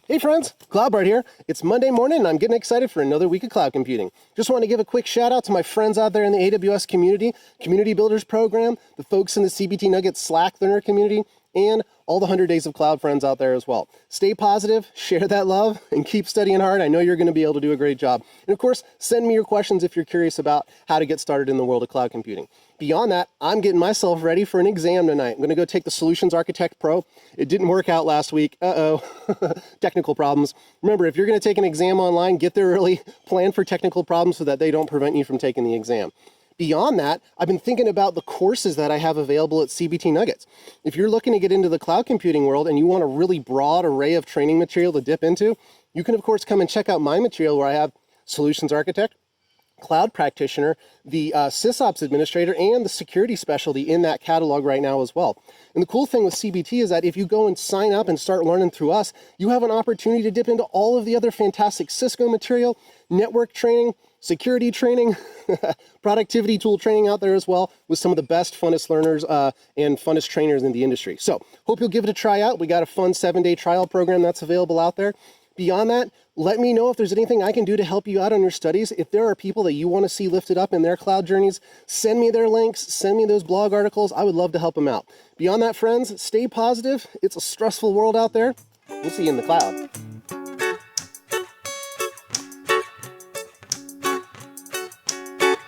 Hey friends, Cloudbart here. It's Monday morning and I'm getting excited for another week of cloud computing. Just want to give a quick shout out to my friends out there in the AWS Community Builders Program, the folks in the CBT Nuggets Slack learner community, and all the 100 Days of Cloud friends out there as well. Stay positive, share that love, and keep studying hard. I know you're going to be able to do a great job. And of course, send me your questions if you're curious about how to get started in the world of cloud computing. Beyond that, I'm getting myself ready for an exam tonight. I'm going to go take the Solutions Architect Pro. It didn't work out last week. Technical problems. Remember, if you're going to take an exam online, get there early, plan for technical problems so that they don't prevent you from taking the exam. Beyond that, I've been thinking about the courses that I have available at CBT Nuggets. If you're looking to get into the cloud computing world and you want a really broad array of training material to dip into, you can of course come and check out my material where I have Solutions Architect, Cloud Practitioner, the SysOps Administrator, and the Security Specialty in that catalog right now as well. And the cool thing with CBT is that if you go and sign up and start learning through us, you have an opportunity to dip into all of the other fantastic Cisco material, network training, security training, productivity tool training out there as well with some of the best, funnest learners and funnest trainers in the industry. So hope you'll give it a try out. We got a fun 7-day trial program that's available out there. Beyond that, let me know if there's anything I can do to help you out on your studies. If there are people that you want to see lifted up in their cloud journeys, send me their links, send me those blog articles. I would love to help them out. Beyond that, friends, stay positive. It's a stressful world out there. We'll see you in the cloud.